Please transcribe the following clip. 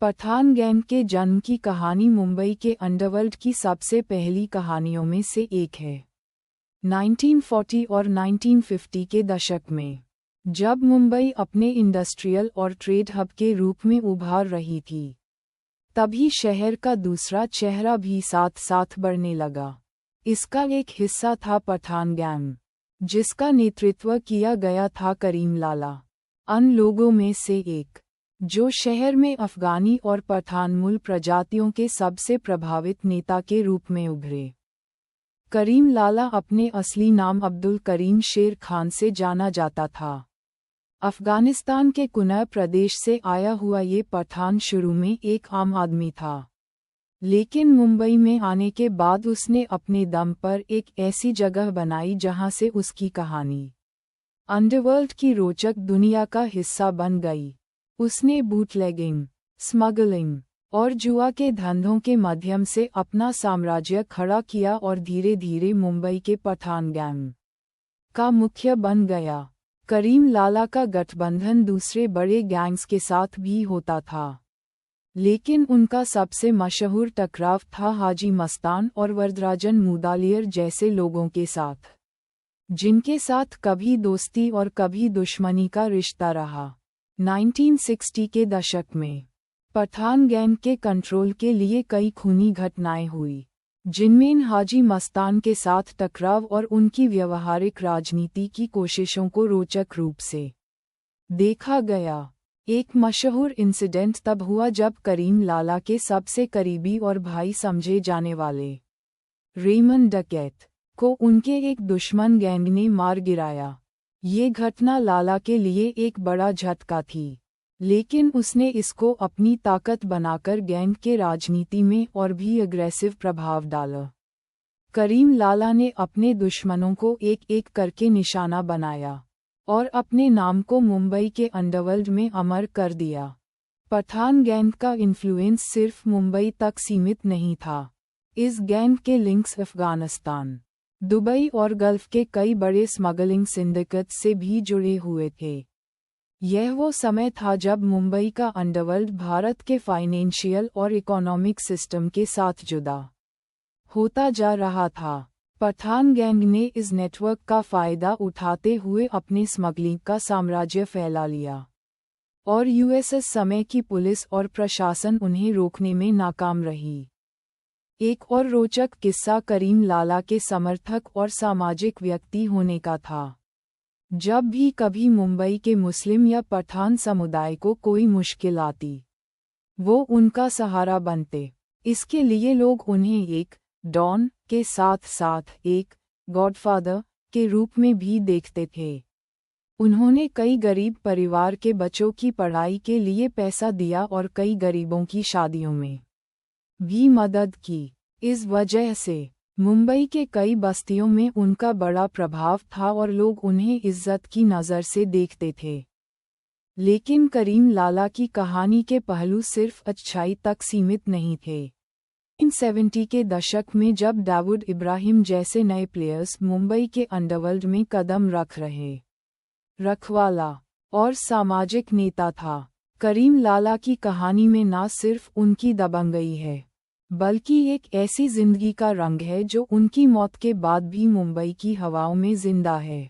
Pathan gang के जन्म की कहानी मुंबई के अंडरवर्ल्ड की सबसे पहली कहानियों में से एक है। 1940 और 1950 के दशक में, जब मुंबई अपने इंडस्ट्रियल और ट्रेड हब के रूप में उभार रही थी, तभी शहर का दूसरा चेहरा भी साथ साथ बढ़ने लगा। इसका एक हिस्सा था पठान गैंग, जिसका नेतृत्व किया गया था करीम लाला, उन लोगों में से एक जो शहर में अफगानी और पठान मूल प्रजातियों के सबसे प्रभावित नेता के रूप में उभरे। करीम लाला अपने असली नाम अब्दुल करीम शेर खान से जाना जाता था। अफगानिस्तान के कुनर प्रदेश से आया हुआ ये पठान शुरू में एक आम आदमी था, लेकिन मुंबई में आने के बाद उसने अपने दम पर एक ऐसी जगह बनाई जहां से उसकी कहानी अंडरवर्ल्ड की रोचक दुनिया का हिस्सा बन गई। उसने बूटलेगिंग, स्मगलिंग और जुआ के धंधों के माध्यम से अपना साम्राज्य खड़ा किया और धीरे धीरे मुंबई के पठान गैंग का मुख्य बन गया। करीम लाला का गठबंधन दूसरे बड़े गैंग्स के साथ भी होता था, लेकिन उनका सबसे मशहूर टकराव था हाजी मस्तान और वरदराजन मुदालियर जैसे लोगों के साथ, जिनके साथ कभी दोस्ती और कभी दुश्मनी का रिश्ता रहा। 1960 के दशक में पठान गैंग के कंट्रोल के लिए कई खूनी घटनाएं हुई, जिनमें हाजी मस्तान के साथ टकराव और उनकी व्यवहारिक राजनीति की कोशिशों को रोचक रूप से देखा गया। एक मशहूर इंसिडेंट तब हुआ जब करीम लाला के सबसे करीबी और भाई समझे जाने वाले रेमंड डकैत को उनके एक दुश्मन गैंग ने मार गिराया। ये घटना लाला के लिए एक बड़ा झटका थी, लेकिन उसने इसको अपनी ताकत बनाकर गैंग के राजनीति में और भी अग्रेसिव प्रभाव डाला। करीम लाला ने अपने दुश्मनों को एक एक करके निशाना बनाया और अपने नाम को मुंबई के अंडरवर्ल्ड में अमर कर दिया। पठान गैंग का इन्फ्लुएंस सिर्फ मुंबई तक सीमित नहीं था। इस गैंग के लिंक्स अफगानिस्तान, दुबई और गल्फ के कई बड़े स्मगलिंग सिंडिकेट से भी जुड़े हुए थे। यह वो समय था जब मुंबई का अंडरवर्ल्ड भारत के फाइनेंशियल और इकोनॉमिक सिस्टम के साथ जुदा होता जा रहा था। पठान गैंग ने इस नेटवर्क का फायदा उठाते हुए अपने स्मगलिंग का साम्राज्य फैला लिया, और यूएसएस समय की पुलिस और प्रशासन उन्हें रोकने में नाकाम रही। एक और रोचक किस्सा करीम लाला के समर्थक और सामाजिक व्यक्ति होने का था। जब भी कभी मुंबई के मुस्लिम या पठान समुदाय को कोई मुश्किल आती, वो उनका सहारा बनते। इसके लिए लोग उन्हें एक डॉन के साथ साथ एक गॉडफादर के रूप में भी देखते थे। उन्होंने कई गरीब परिवार के बच्चों की पढ़ाई के लिए पैसा दिया और कई गरीबों की शादियों में भी मदद की। इस वजह से मुंबई के कई बस्तियों में उनका बड़ा प्रभाव था और लोग उन्हें इज्जत की नज़र से देखते थे। लेकिन करीम लाला की कहानी के पहलू सिर्फ अच्छाई तक सीमित नहीं थे। 1970 के दशक में जब दाऊद इब्राहिम जैसे नए प्लेयर्स मुंबई के अंडरवर्ल्ड में कदम रख रहे रखवाला और सामाजिक नेता था, करीम लाला की कहानी में न सिर्फ उनकी दबंगई है, बल्कि एक ऐसी जिंदगी का रंग है जो उनकी मौत के बाद भी मुंबई की हवाओं में जिंदा है।